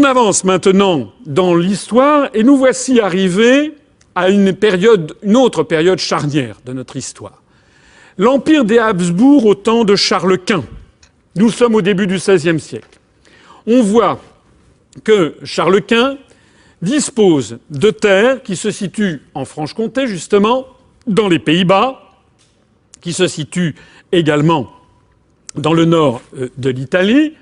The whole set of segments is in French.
On avance maintenant dans l'histoire et nous voici arrivés à une autre période charnière de notre histoire. L'empire des Habsbourg au temps de Charles Quint. Nous sommes au début du XVIe siècle. On voit que Charles Quint dispose de terres qui se situent en Franche-Comté, justement, dans les Pays-Bas, qui se situent également dans le nord de l'Italie,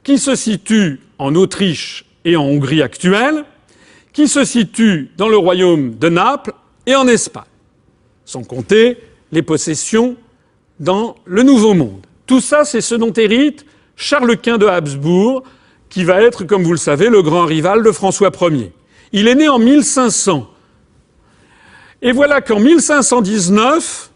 qui se situent en Autriche et en Hongrie actuelle, qui se situent dans le royaume de Naples et en Espagne, sans compter les possessions dans le Nouveau Monde. Tout ça, c'est ce dont hérite Charles Quint de Habsbourg, qui va être, comme vous le savez, le grand rival de François Ier. Il est né en 1500. Et voilà qu'en 1519,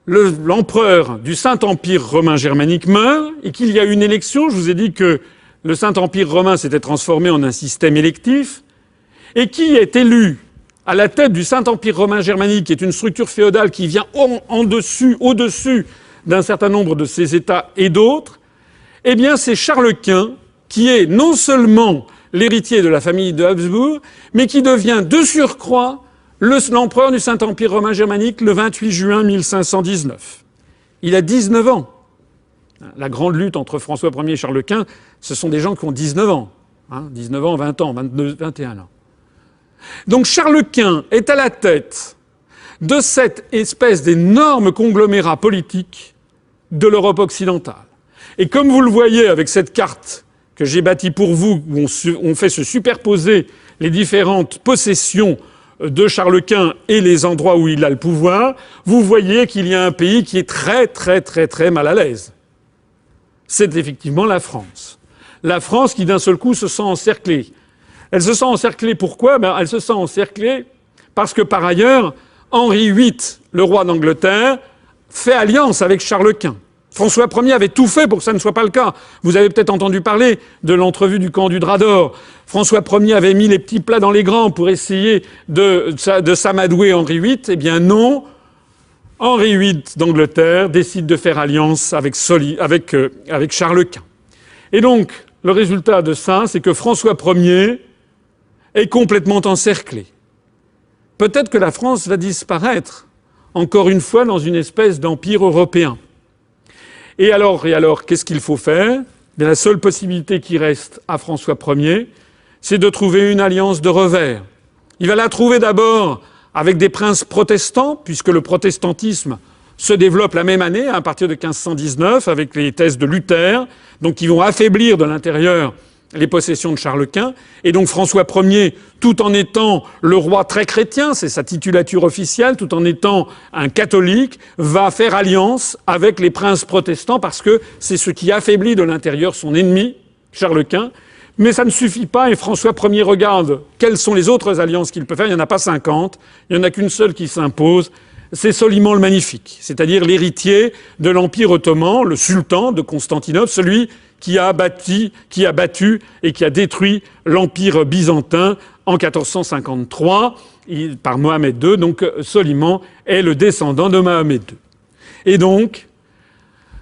l'empereur du Saint-Empire romain germanique meurt et qu'il y a une élection. Je vous ai dit que le Saint-Empire romain s'était transformé en un système électif. Et qui est élu à la tête du Saint-Empire romain germanique, qui est une structure féodale qui vient au-dessus d'un certain nombre de ces États et d'autres, eh bien c'est Charles Quint, qui est non seulement l'héritier de la famille de Habsbourg, mais qui devient de surcroît l'empereur du Saint-Empire romain germanique le 28 juin 1519. Il a 19 ans. La grande lutte entre François Ier et Charles Quint, ce sont des gens qui ont 19 ans. 19 ans, 20 ans, 22, 21 ans. Donc Charles Quint est à la tête de cette espèce d'énorme conglomérat politique de l'Europe occidentale. Et comme vous le voyez avec cette carte que j'ai bâtie pour vous, où on fait se superposer les différentes possessions de Charles Quint et les endroits où il a le pouvoir, vous voyez qu'il y a un pays qui est très, très, très, très mal à l'aise. C'est effectivement la France. La France qui, d'un seul coup, se sent encerclée. Elle se sent encerclée pourquoi ? Elle se sent encerclée parce que, par ailleurs, Henri VIII, le roi d'Angleterre, fait alliance avec Charles Quint. François Ier avait tout fait pour que ça ne soit pas le cas. Vous avez peut-être entendu parler de l'entrevue du camp du Drap d'Or. François Ier avait mis les petits plats dans les grands pour essayer de s'amadouer Henri VIII. Eh bien non, Henri VIII d'Angleterre décide de faire alliance avec Charles Quint. Et donc, le résultat de ça, c'est que François Ier est complètement encerclé. Peut-être que la France va disparaître, encore une fois, dans une espèce d'empire européen. Et alors, qu'est-ce qu'il faut faire ? La seule possibilité qui reste à François Ier, c'est de trouver une alliance de revers. Il va la trouver d'abord avec des princes protestants, puisque le protestantisme se développe la même année, à partir de 1519, avec les thèses de Luther, donc qui vont affaiblir de l'intérieur les possessions de Charles Quint. Et donc François Ier, tout en étant le roi très chrétien, c'est sa titulature officielle, tout en étant un catholique, va faire alliance avec les princes protestants parce que c'est ce qui affaiblit de l'intérieur son ennemi, Charles Quint. Mais ça ne suffit pas et François Ier regarde quelles sont les autres alliances qu'il peut faire. Il n'y en a pas 50, il n'y en a qu'une seule qui s'impose. C'est Soliman le Magnifique, c'est-à-dire l'héritier de l'Empire ottoman, le sultan de Constantinople, celui qui a battu et qui a détruit l'Empire byzantin en 1453 par Mohamed II. Donc Soliman est le descendant de Mohamed II. Et donc,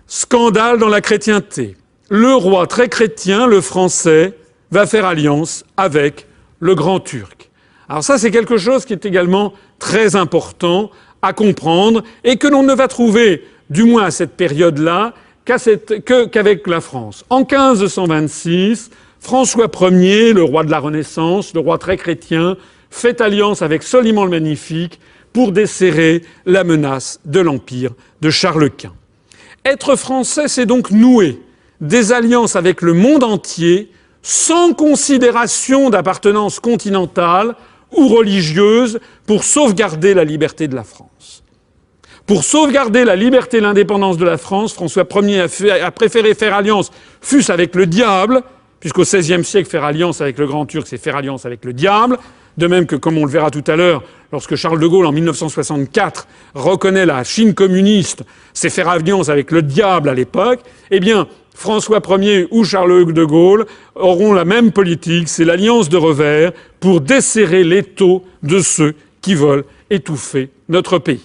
scandale dans la chrétienté. Le roi très chrétien, le français, va faire alliance avec le grand turc. Alors ça, c'est quelque chose qui est également très important à comprendre et que l'on ne va trouver, du moins à cette période-là, qu'avec la France. En 1526, François Ier, le roi de la Renaissance, le roi très chrétien, fait alliance avec Soliman le Magnifique pour desserrer la menace de l'empire de Charles Quint. Être français, c'est donc nouer des alliances avec le monde entier sans considération d'appartenance continentale ou religieuse pour sauvegarder la liberté de la France. Pour sauvegarder la liberté et l'indépendance de la France, François Ier a préféré faire alliance, fût-ce avec le diable, puisqu'au XVIe siècle, faire alliance avec le Grand Turc, c'est faire alliance avec le diable. De même que, comme on le verra tout à l'heure, lorsque Charles de Gaulle, en 1964, reconnaît la Chine communiste, c'est faire alliance avec le diable à l'époque, eh bien, François Ier ou Charles de Gaulle auront la même politique, c'est l'alliance de revers pour desserrer l'étau de ceux qui veulent étouffer notre pays.